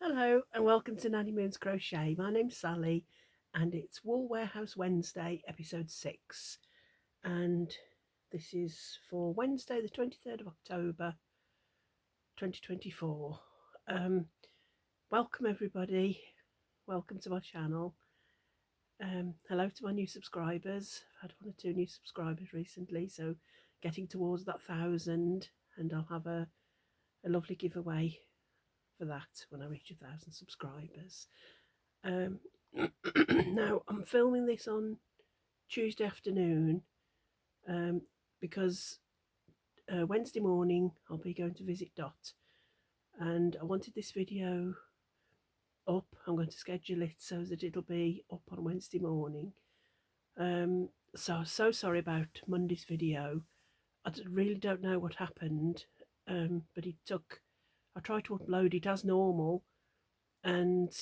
Hello and welcome to Nanny Moon's Crochet. My name's Sally and it's Wool Warehouse Wednesday episode 6, and this is for Wednesday the 23rd of October 2024. Welcome everybody, welcome to my channel. Hello to my new subscribers. I've had one or two new subscribers recently, so getting towards that 1,000, and I'll have a lovely giveaway for that when I reach 1,000 subscribers. Now I'm filming this on Tuesday afternoon because Wednesday morning I'll be going to visit Dot, and I wanted this video up. I'm going to schedule it so that it'll be up on Wednesday morning. So sorry about Monday's video. I really don't know what happened, but I tried to upload it as normal, and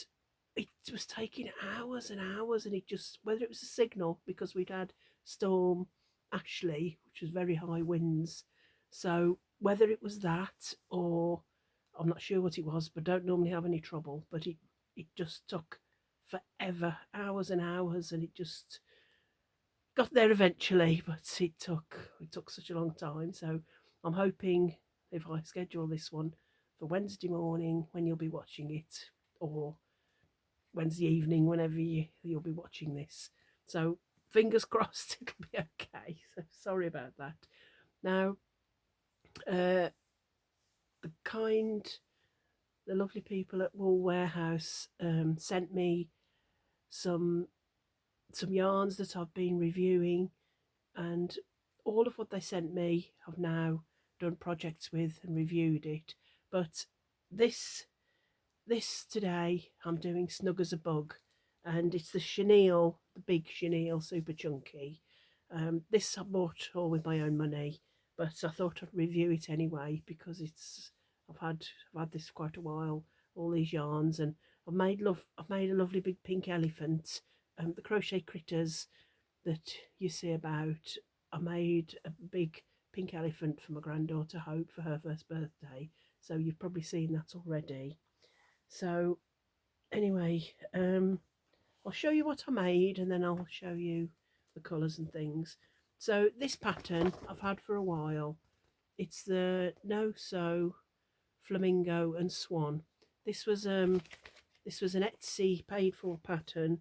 it was taking hours and hours, and it just, whether it was a signal, because we'd had Storm Ashley, which was very high winds, so whether it was that or I'm not sure what it was, but don't normally have any trouble, but it just took forever, hours and hours, and it just got there eventually, but it took such a long time. So I'm hoping if I schedule this one for Wednesday morning when you'll be watching it, or Wednesday evening whenever you'll be watching this. So fingers crossed it'll be okay. So sorry about that. Now, uh, the lovely people at Wool Warehouse sent me some yarns that I've been reviewing, and all of what they sent me I've now done projects with and reviewed it. But this today I'm doing Snug as a Bug, and it's the chenille, the big chenille, super chunky. This I bought all with my own money, but I thought I'd review it anyway because I've had this for quite a while, all these yarns, and I've made a lovely big pink elephant. The crochet critters that you see about, I made a big pink elephant for my granddaughter Hope for her first birthday, so you've probably seen that already. So anyway, I'll show you what I made and then I'll show you the colours and things. So this pattern I've had for a while. It's the No Sew Flamingo and Swan. This was an Etsy paid for pattern,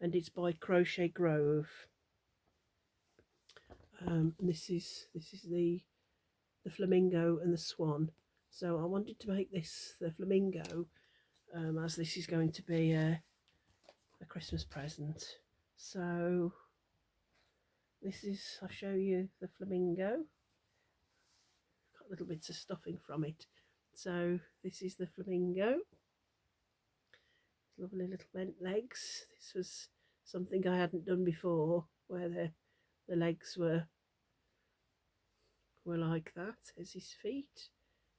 and it's by Crochet Grove. This is the flamingo and the swan. So I wanted to make this the flamingo, as this is going to be a Christmas present. So I'll show you the flamingo. Got little bits of stuffing from it. So this is the flamingo. Lovely little bent legs. This was something I hadn't done before, where the legs were like that. There's his feet.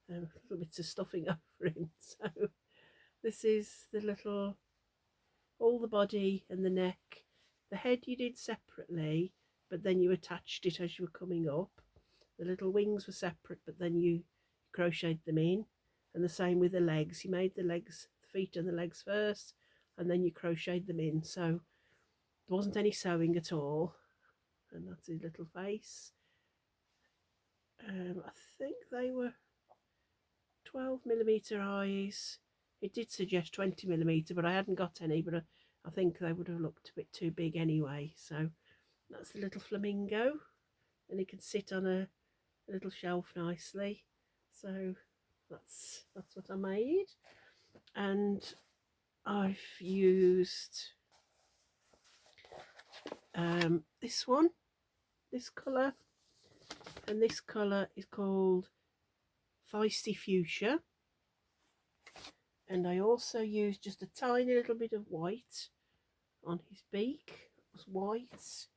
Little bits of stuffing over him. So this is the little, all the body and the neck. The head you did separately, but then you attached it as you were coming up. The little wings were separate, but then you crocheted them in. And the same with the legs. You made the feet and the legs first, and then you crocheted them in. So there wasn't any sewing at all. And that's his little face. I think they were 12mm eyes. It did suggest 20mm, but I hadn't got any, but I think they would have looked a bit too big anyway. So that's the little flamingo, and he can sit on a little shelf nicely. So that's what I made, and I've used this one, this colour, and this colour is called Feisty Fuchsia. And I also used just a tiny little bit of white on his beak. It was white.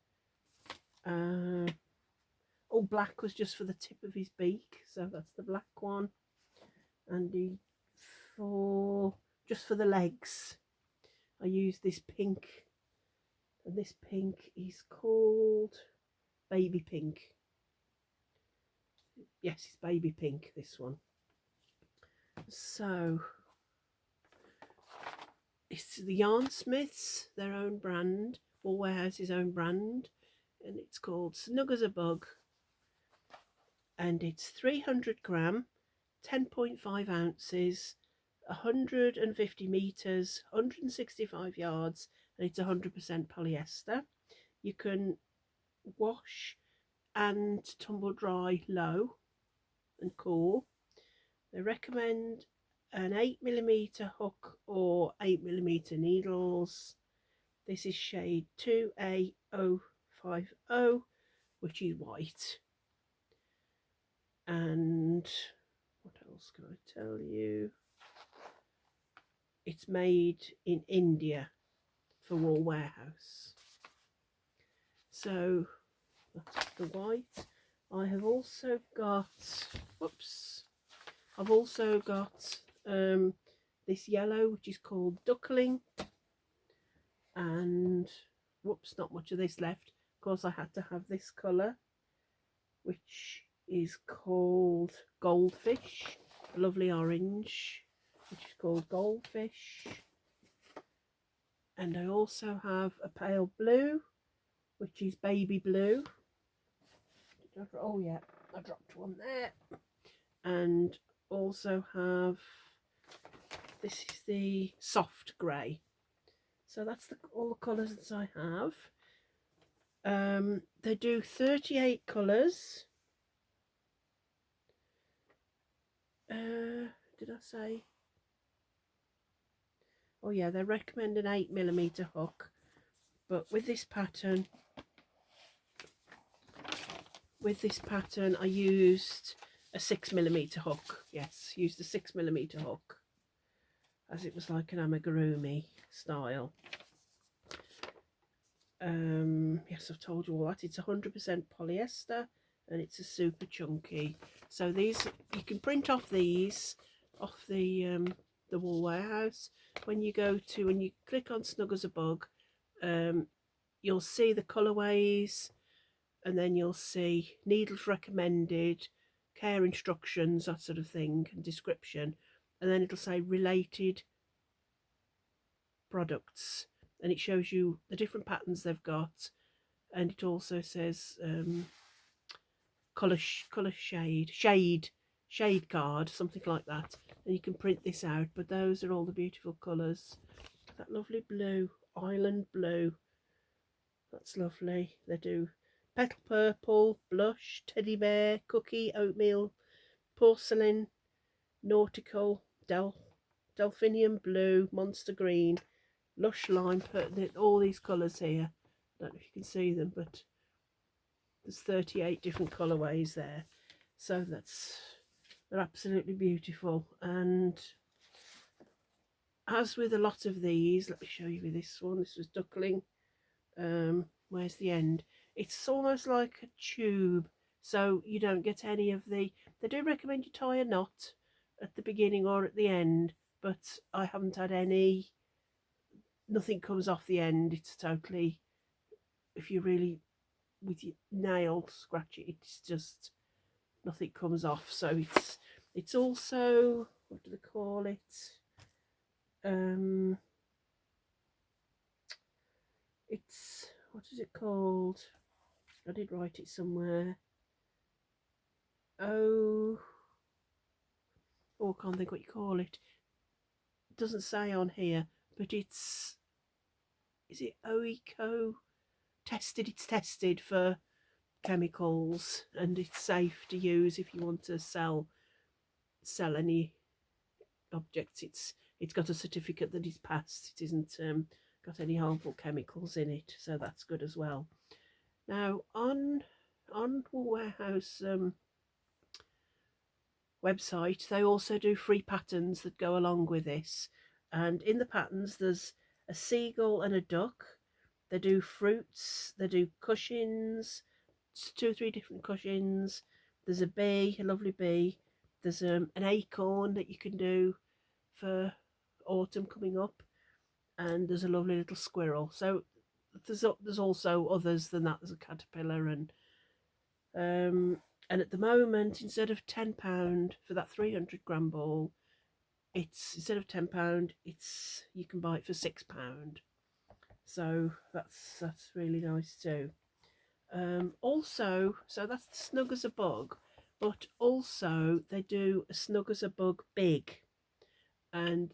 All black was just for the tip of his beak, so that's the black one. And just for the legs, I used this pink, and this pink is called Baby Pink. Yes, it's Baby Pink, this one. So it's the Yarn Smiths, their own brand, or Warehouse's own brand, and it's called Snug as a Bug, and it's 300 gram, 10.5 ounces, 150 meters, 165 yards, and it's 100% polyester. You can wash and tumble dry low and cool. They recommend an 8mm hook or 8mm needles. This is shade 2A050, which is white. And what else can I tell you? It's made in India for Wool Warehouse. So that's the white. I have also got, I've also got this yellow, which is called Duckling, and not much of this left. Of course, I had to have this colour, which is called Goldfish, a lovely orange, which is called Goldfish. And I also have a pale blue, which is Baby Blue. Oh yeah, I dropped one there. And also have, this is the soft grey. So that's all the colours that I have. They do 38 colours. Did I say? Oh yeah, they recommend an 8mm hook, but with this pattern I used a 6mm hook. Yes, used a 6mm hook, as it was like an amigurumi style. Yes, I've told you all that. It's 100% polyester, and it's a super chunky. So these, you can print off these off the Wool Warehouse. When you click on Snug as a Bug, you'll see the colourways, and then you'll see needles recommended, care instructions, that sort of thing, and description, and then it'll say related products, and it shows you the different patterns they've got, and it also says colour shade card, something like that, and you can print this out. But those are all the beautiful colours. That lovely blue, island blue, that's lovely. They do petal purple, blush, teddy bear, cookie, oatmeal, porcelain, nautical, delphinium blue, monster green, lush lime, all these colours here. I don't know if you can see them, but there's 38 different colourways there. So they're absolutely beautiful. And as with a lot of these, let me show you with this one. This was Duckling. Where's the end? It's almost like a tube, so you don't get any of they do recommend you tie a knot at the beginning or at the end, but I haven't had any. Nothing comes off the end. It's totally, if you really with your nail scratch it, it's just nothing comes off. So it's also, what do they call it, it's, what is it called? I did write it somewhere. I can't think what you call it. It doesn't say on here, but is it OECO tested? It's tested for chemicals, and it's safe to use if you want to sell any objects. It's got a certificate that it's passed. It isn't got any harmful chemicals in it, so that's good as well. Now on Wool Warehouse website, they also do free patterns that go along with this, and in the patterns there's a seagull and a duck. They do fruits, they do cushions, 2 or 3 different cushions. There's a bee, a lovely bee. There's an acorn that you can do for autumn coming up, and there's a lovely little squirrel. So there's also others than that. There's a caterpillar, and at the moment, instead of £10 for that 300 gram ball, it's instead of £10, you can buy it for £6. So that's really nice too. Also, so that's Snug as a Bug, but also they do a Snug as a Bug Big, and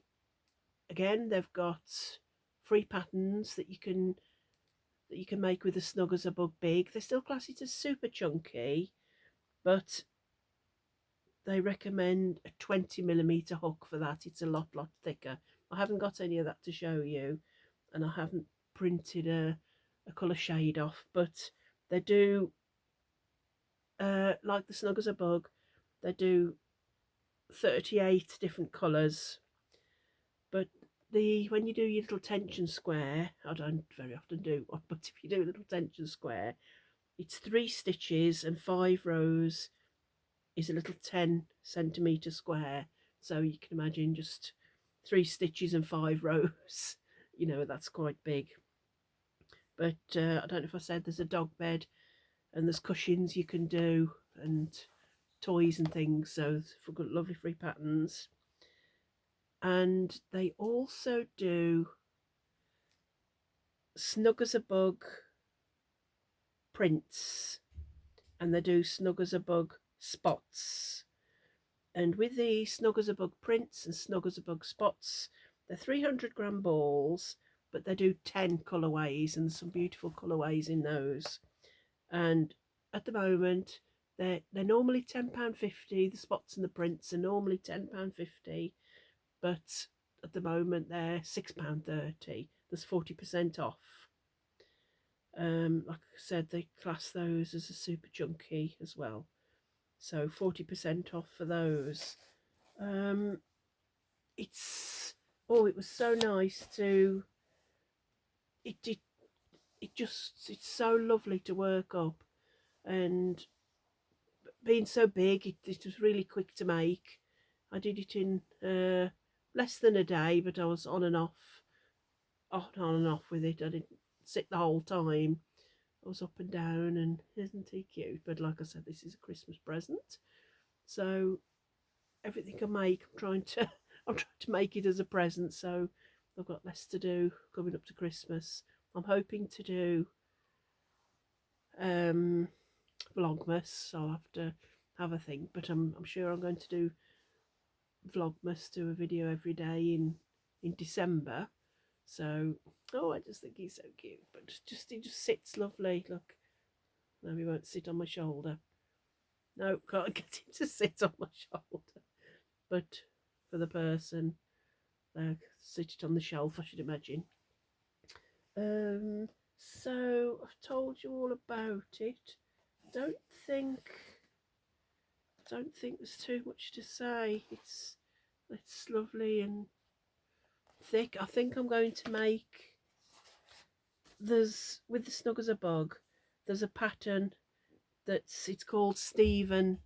again they've got free patterns that you can make with a Snug as a Bug Big. They still class it as super chunky, but they recommend a 20mm hook for that. It's a lot thicker. I haven't got any of that to show you, and I haven't printed a colour shade off, but they do, like the Snug as a Bug, they do 38 different colours, but when you do your little tension square, I don't very often do one, but if you do a little tension square, it's 3 stitches and 5 rows is a little 10cm square. So you can imagine just 3 stitches and 5 rows. You know, that's quite big. But I don't know if I said there's a dog bed and there's cushions you can do and toys and things. So for good, lovely free patterns. And they also do Snug as a Bug prints, and they do Snug as a Bug spots. And with the Snug as a Bug prints and Snug as a Bug spots, they're 300g balls, but they do 10 colourways, and some beautiful colourways in those. And at the moment, they're normally £10.50. The spots and the prints are normally £10.50, but at the moment they're £6.30. There's 40% off. Like I said, they class those as a super chunky as well, so 40% off for those. It's it was so nice to it's so lovely to work up, and being so big, it was really quick to make. I did it in less than a day, but I was on and off with it. I didn't sit the whole time. I was up and down, and isn't he cute? But like I said, this is a Christmas present, so everything I make, I'm trying to make it as a present. So I've got less to do coming up to Christmas. I'm hoping to do Vlogmas, so I'll have to have a think. But I'm sure I'm going to do Vlogmas, do a video every day in December. So I just think he's so cute. But he just sits lovely. Look, no, he won't sit on my shoulder. No, can't get him to sit on my shoulder. But for the person, sit it on the shelf, I should imagine. So I've told you all about it. Don't think there's too much to say. It's lovely and thick. I think I'm going to make, with the Snug as a Bug, there's a pattern it's called Stephen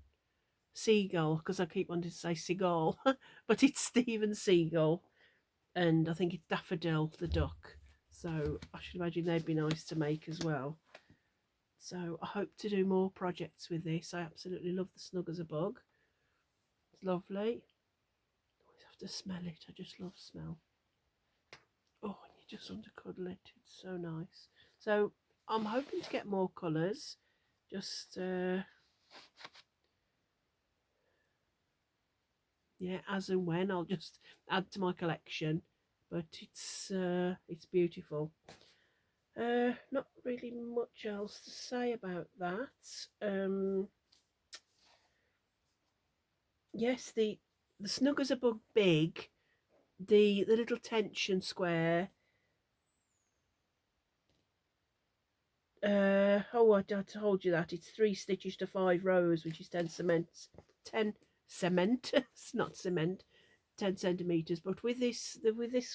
Seagull, because I keep wanting to say Seagull, but it's Stephen Seagull, and I think it's Daffodil the duck. So I should imagine they'd be nice to make as well. So I hope to do more projects with this. I absolutely love the Snug as a Bug. It's lovely. I always have to smell it. I just love smell. Oh, and you just want to cuddle it. It's so nice. So I'm hoping to get more colours. Just yeah, as and when I'll just add to my collection. But it's beautiful. Not really much else to say about that. Yes, the Snug as a Bug Big, the little tension square. I told you that it's 3 stitches to 5 rows, which is 10 cement. It's not cement. 10 centimeters. But with this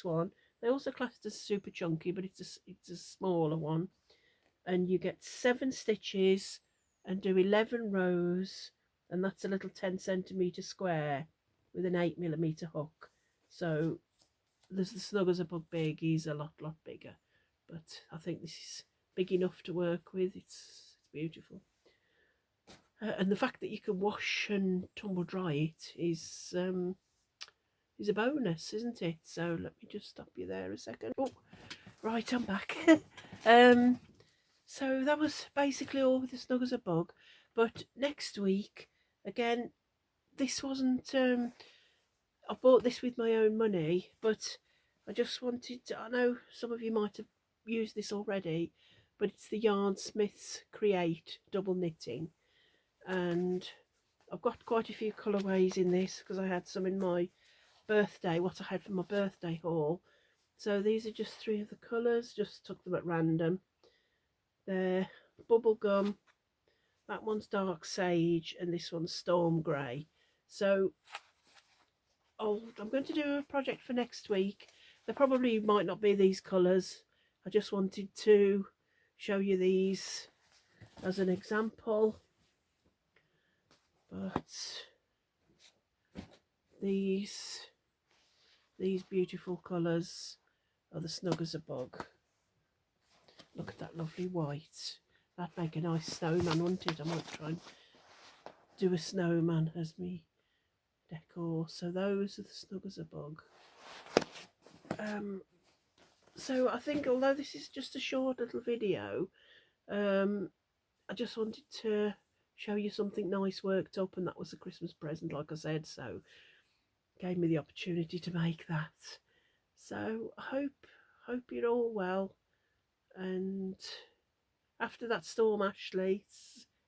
one, they also class it as super chunky, but it's a smaller one, and you get 7 stitches and do 11 rows, and that's a little 10 centimeter square with an 8mm hook. So there's the Snug as a Bug Big. He's a lot bigger, but I think this is big enough to work with. It's beautiful. And the fact that you can wash and tumble dry it is is a bonus, isn't it? So let me just stop you there a second. Oh, right, I'm back. So that was basically all with the Snug as a Bug. But next week, again, this wasn't. I bought this with my own money, but I just wanted to. I know some of you might have used this already, but it's the Yarn Smiths Create double knitting, and I've got quite a few colourways in this because I had some in my birthday, what I had for my birthday haul. So these are just 3 of the colours, just took them at random. They're bubblegum, that one's dark sage, and this one's storm grey. So I'm going to do a project for next week. There probably might not be these colours. I just wanted to show you these as an example. But these beautiful colours are the Snug as a Bug. Look at that lovely white. That'd make a nice snowman, wouldn't it? I might try and do a snowman as me decor. So those are the Snug as a Bug. So I think, although this is just a short little video, I just wanted to show you something nice worked up, and that was a Christmas present, like I said, so gave me the opportunity to make that. So I hope you're all well, and after that storm, Ashley,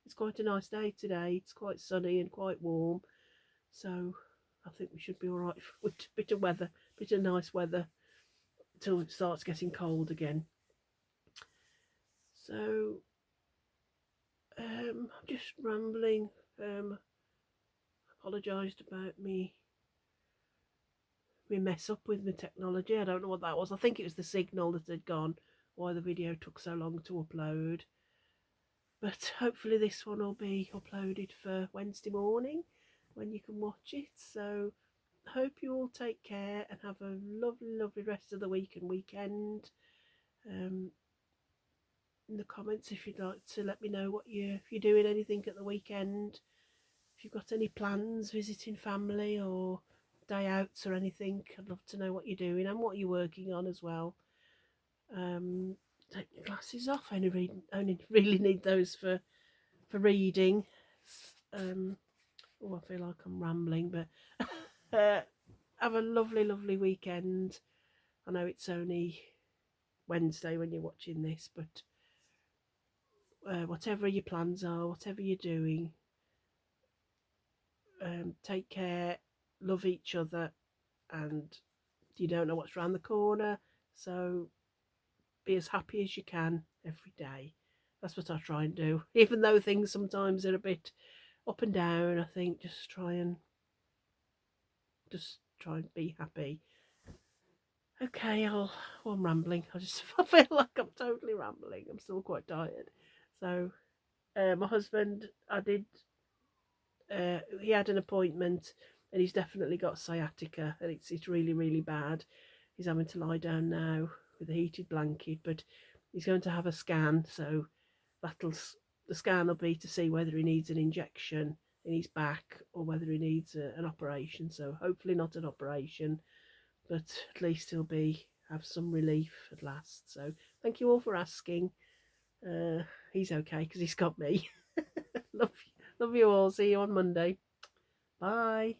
it's quite a nice day today. It's quite sunny and quite warm, so I think we should be all right with a bit of weather, bit of nice weather till it starts getting cold again. So I'm just rambling. Apologised about me mess up with my technology. I don't know what that was. I think it was the signal that had gone, why the video took so long to upload. But hopefully this one will be uploaded for Wednesday morning when you can watch it. So I hope you all take care and have a lovely rest of the week and weekend. In the comments, if you'd like to let me know what if you're doing anything at the weekend, if you've got any plans, visiting family or day outs or anything, I'd love to know what you're doing and what you're working on as well. Take your glasses off. I only really need those for reading. I feel like I'm rambling, but have a lovely weekend. I know it's only Wednesday when you're watching this, but whatever your plans are, whatever you're doing, take care, love each other, and you don't know what's around the corner, so be as happy as you can every day. That's what I try and do, even though things sometimes are a bit up and down. I think just try and be happy. Okay, I'm rambling. I feel like I'm totally rambling. I'm still quite tired. So my husband, he had an appointment, and he's definitely got sciatica, and it's really bad. He's having to lie down now with a heated blanket, but he's going to have a scan, so the scan will be to see whether he needs an injection in his back or whether he needs an operation. So hopefully not an operation, but at least he'll have some relief at last. So thank you all for asking. He's okay because he's got me. Love you all. See you on Monday. Bye.